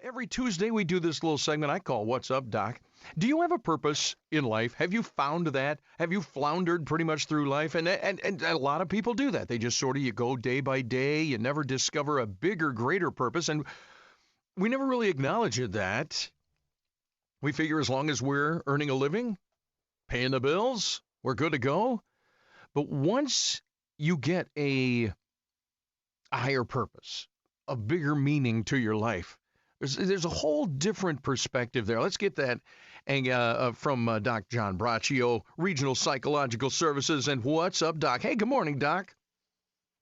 Every Tuesday, we do this little segment I call What's Up, Doc? Do you have a purpose in life? Have you found that? Have you floundered pretty much through life? And a lot of people do that. They just sort of, you go day by day. You never discover a bigger, greater purpose. And we never really acknowledge that. We figure as long as we're earning a living, paying the bills, we're good to go. But once you get a higher purpose, a bigger meaning to your life, there's a whole different perspective there. Let's get that from Doc John Braccio, Regional Psychological Services. And what's up, Doc? Hey, good morning, Doc.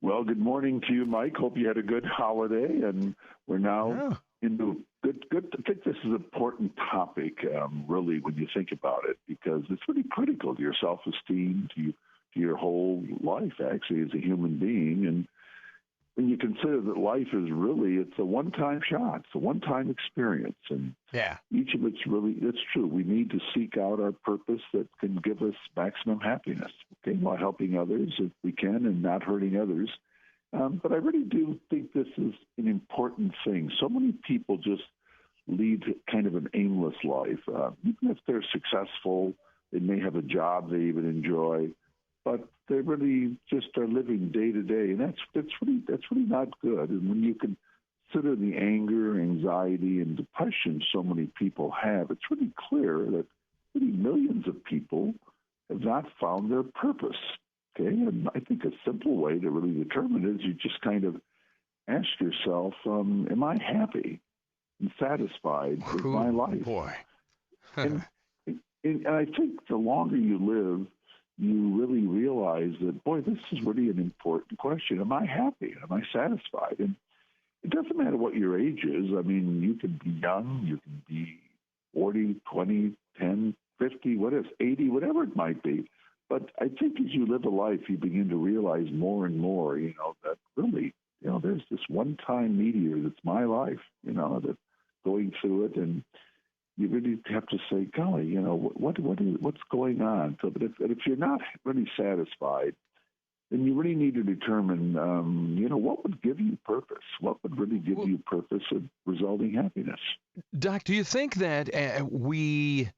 Well, good morning to you, Mike. Hope you had a good holiday, and we're now into good. I think this is an important topic, really, when you think about it, because it's really critical to your self-esteem, to your whole life, actually, as a human being. And when you consider that life is really, it's a one-time shot, it's a one-time experience. And each of it's really, it's true. We need to seek out our purpose that can give us maximum happiness, okay, while helping others if we can and not hurting others. But I really do think this is an important thing. So many people just lead kind of an aimless life. Even if they're successful, they may have a job they even enjoy, but they really just are living day to day, and that's really not good. And when you consider the anger, anxiety, and depression so many people have, it's really clear that really millions of people have not found their purpose. Okay, and I think a simple way to really determine it is you just kind of ask yourself, am I happy and satisfied with my life? Boy. and I think the longer you live, you really realize that, boy, this is really an important question. Am I happy? Am I satisfied? And it doesn't matter what your age is. I mean, you can be young, you can be 40, 20, 10, 50, whatever, 80, whatever it might be. But I think as you live a life, you begin to realize more and more, that really, there's this one-time meteor that's my life, that going through it, and you really have to say, golly, what's going on? So, but if you're not really satisfied, then you really need to determine, what would give you purpose? What would really give you purpose and resulting happiness? Doc, do you think that we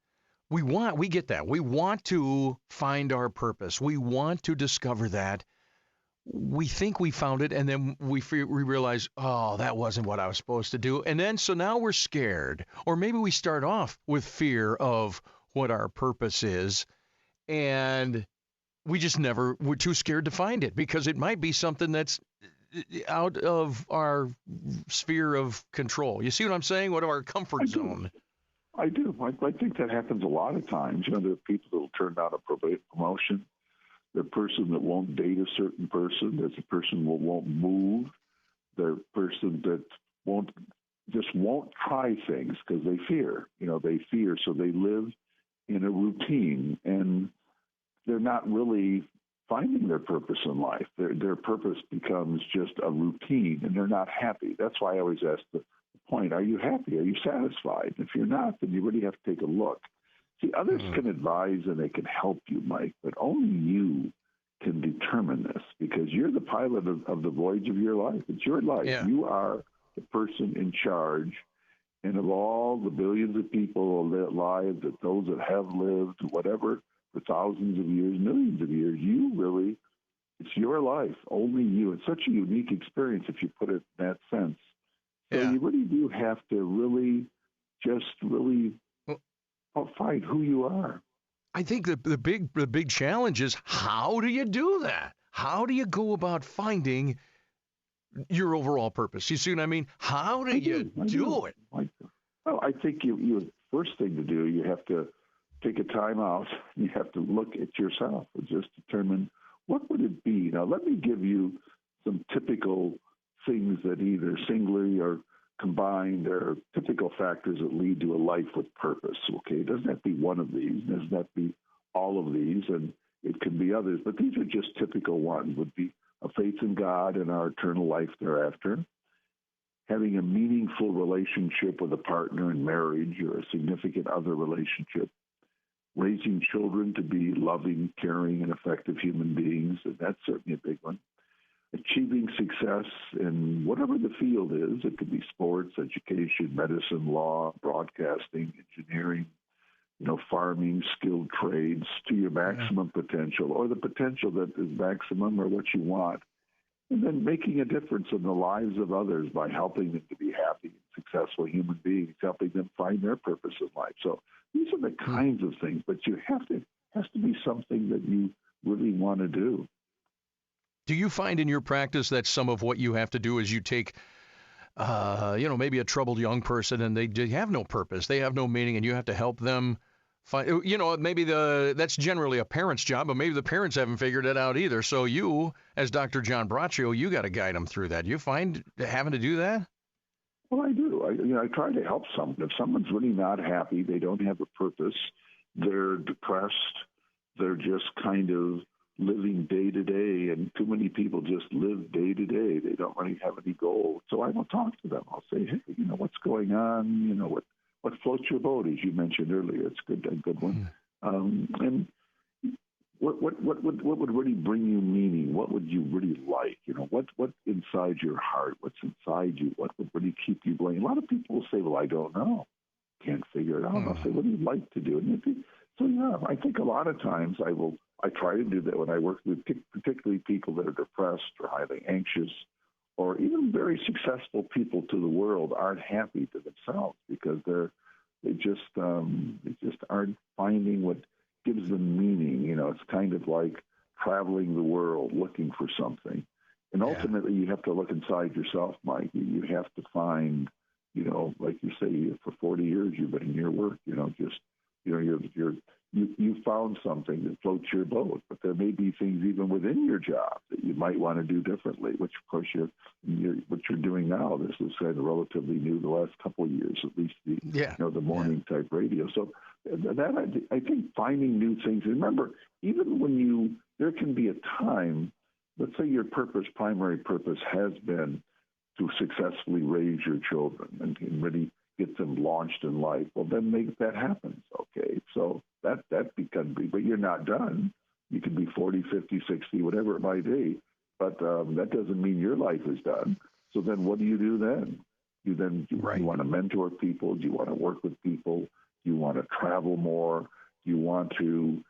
get that? We want to find our purpose. We want to discover that. We think we found it, and then we realize, oh, that wasn't what I was supposed to do. And then, so now we're scared. Or maybe we start off with fear of what our purpose is, and we're too scared to find it, because it might be something that's out of our sphere of control. You see what I'm saying? Out of our comfort zone. I do. I think that happens a lot of times. There are people that will turn down a promotion. There's a person that won't date a certain person. There's a person that won't move. There's a person that won't try things because they fear. They fear, so they live in a routine, and they're not really finding their purpose in life. Their purpose becomes just a routine, and they're not happy. That's why I always ask the point, are you happy? Are you satisfied? If you're not, then you really have to take a look. See, others can advise and they can help you, Mike, but only you can determine this, because you're the pilot of the voyage of your life. It's your life. Yeah. You are the person in charge. And of all the billions of people alive, that those that have lived, whatever, for thousands of years, millions of years, it's your life, only you. It's such a unique experience if you put it in that sense. So you really do have to really find who you are. I think the big challenge is, how do you do that? How do you go about finding your overall purpose? You see what I mean? How do you do it? Well, I think you first thing to do, you have to take a time out. You have to look at yourself and just determine, what would it be? Now, let me give you some typical things that either singly or combined are typical factors that lead to a life with purpose. Okay, it doesn't have to be one of these, it doesn't have to be all of these, and it can be others, but these are just typical ones. Would be a faith in God and our eternal life thereafter, having a meaningful relationship with a partner in marriage or a significant other relationship, raising children to be loving, caring, and effective human beings, and that's certainly a big one. achieving success in whatever the field is. It could be sports, education, medicine, law, broadcasting, engineering, farming, skilled trades, to your maximum potential, or the potential that is maximum or what you want. And then making a difference in the lives of others by helping them to be happy and successful human beings, helping them find their purpose in life. So these are the kinds of things, but it has to be something that you really want to do. Do you find in your practice that some of what you have to do is you take, maybe a troubled young person and they have no purpose, they have no meaning, and you have to help them find, maybe that's generally a parent's job, but maybe the parents haven't figured it out either. So you, as Dr. John Braccio, you got to guide them through that. You find having to do that? Well, I do. I try to help someone. If someone's really not happy, they don't have a purpose, they're depressed, they're just kind of living day to day, and too many people just live day to day. They don't really have any goal. So I will talk to them. I'll say, hey, what's going on? What floats your boat, as you mentioned earlier. It's a good one. And what would really bring you meaning? What would you really like? What inside your heart? What's inside you? What would really keep you going? A lot of people will say, well, I don't know. Can't figure it out. I'll say, what do you like to do? And I think a lot of times I try to do that when I work with particularly people that are depressed or highly anxious, or even very successful people to the world aren't happy to themselves because they just aren't finding what gives them meaning. It's kind of like traveling the world looking for something. And ultimately you have to look inside yourself, Mike. You have to find, like you say, for 40 years you've been in your work, you found something that floats your boat, but there may be things even within your job that you might want to do differently, which of course what you're doing now, this is kind of relatively new the last couple of years, at least the morning type radio. So that I think finding new things, remember, even when there can be a time, let's say your primary purpose has been to successfully raise your children and really get them launched in life. Well, then that happens, okay? So that can be, but you're not done. You can be 40, 50, 60, whatever it might be, but that doesn't mean your life is done. So then what do you do then? You want to mentor people? Do you want to work with people? Do you want to travel more? Do you want to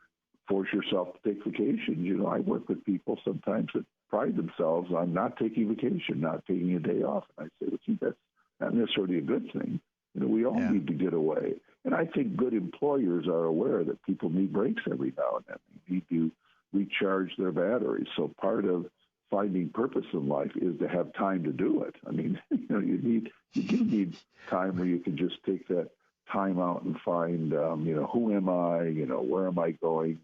force yourself to take vacations? I work with people sometimes that pride themselves on not taking vacation, not taking a day off. And I say, well, gee, that's not necessarily a good thing. We all need to get away. And I think good employers are aware that people need breaks every now and then. They need to recharge their batteries. So part of finding purpose in life is to have time to do it. I mean, you do need time where you can just take that time out and find, who am I? Where am I going?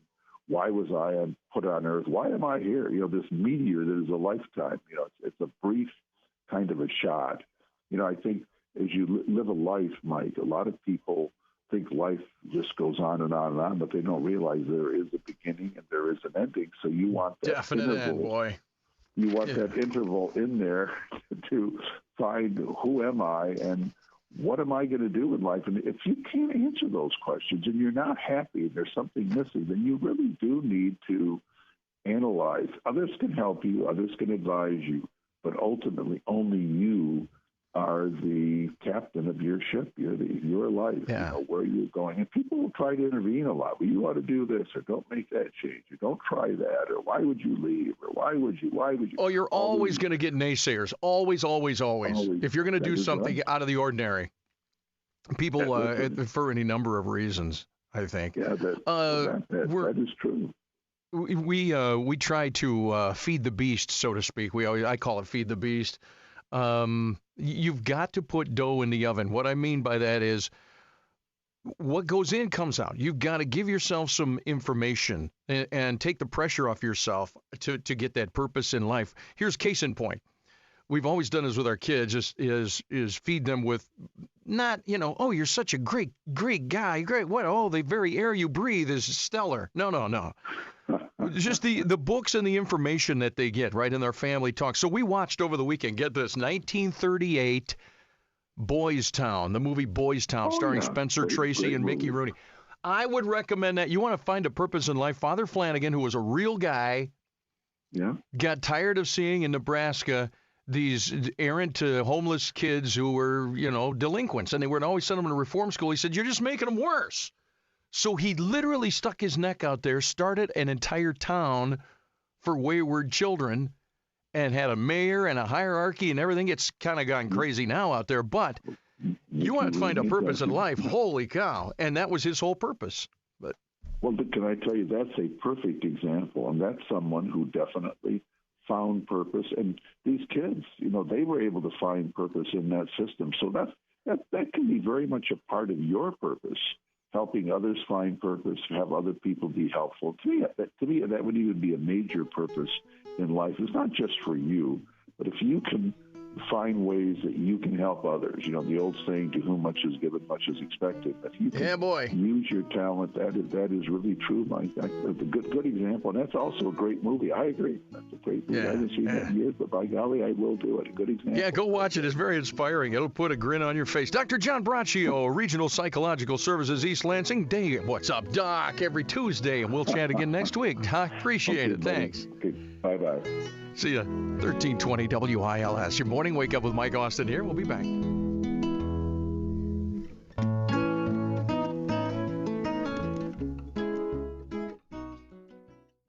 Why was I put on earth? Why am I here? This meteor that is a lifetime. It's a brief kind of a shot. I think as you live a life, Mike, a lot of people think life just goes on and on and on, but they don't realize there is a beginning and there is an ending. So you want that definite interval. End, boy. You want that interval in there to find who am I and what am I going to do in life? And if you can't answer those questions and you're not happy and there's something missing, then you really do need to analyze. Others can help you. Others can advise you. But ultimately, only you are the captain of your ship, your life, where you're going. And people will try to intervene a lot. Well, you ought to do this, or don't make that change, or don't try that, or why would you leave, or why would you? Oh, you're always going to get naysayers. Always. If you're going to do something out of the ordinary. People for any number of reasons, I think. Yeah, that is true. We try to feed the beast, so to speak. I call it feed the beast. You've got to put dough in the oven. What I mean by that is what goes in comes out. You've got to give yourself some information and take the pressure off yourself to get that purpose in life. Here's case in point. We've always done this with our kids is feed them with not, oh, you're such a great guy. Great. What? Oh, the very air you breathe is stellar. No. Just the books and the information that they get right in their family talk. So we watched over the weekend, get this, 1938 Boys Town, the movie Boys Town, starring Spencer Tracy and Mickey Rooney. I would recommend that. You want to find a purpose in life. Father Flanagan, who was a real guy, Yeah. got tired of seeing in Nebraska these errant homeless kids who were, delinquents, and they would always send them to reform school. He said, "You're just making them worse." So he literally stuck his neck out there, started an entire town for wayward children, and had a mayor and a hierarchy and everything. It's kind of gone crazy now out there, but you want to find a purpose in life, holy cow. And that was his whole purpose. But well, can I tell you, that's a perfect example, and that's someone who definitely found purpose. And these kids, they were able to find purpose in that system. So that can be very much a part of your purpose, helping others find purpose, have other people be helpful. To me, that would even be a major purpose in life. It's not just for you, but if you can find ways that you can help others. The old saying, to whom much is given, much is expected. If you can use your talent, that is really true, Mike. That's a good example. And that's also a great movie. I agree. That's a great movie. I haven't seen that in years, but by golly, I will do it. A good example. Yeah, go watch it. It's very inspiring. It'll put a grin on your face. Dr. John Braccio, Regional Psychological Services, East Lansing. What's up, Doc? Every Tuesday, and we'll chat again next week. Doc, appreciate it. Thanks. Okay, bye-bye. See ya. 1320 WILS. Your morning wake up with Mike Austin here. We'll be back.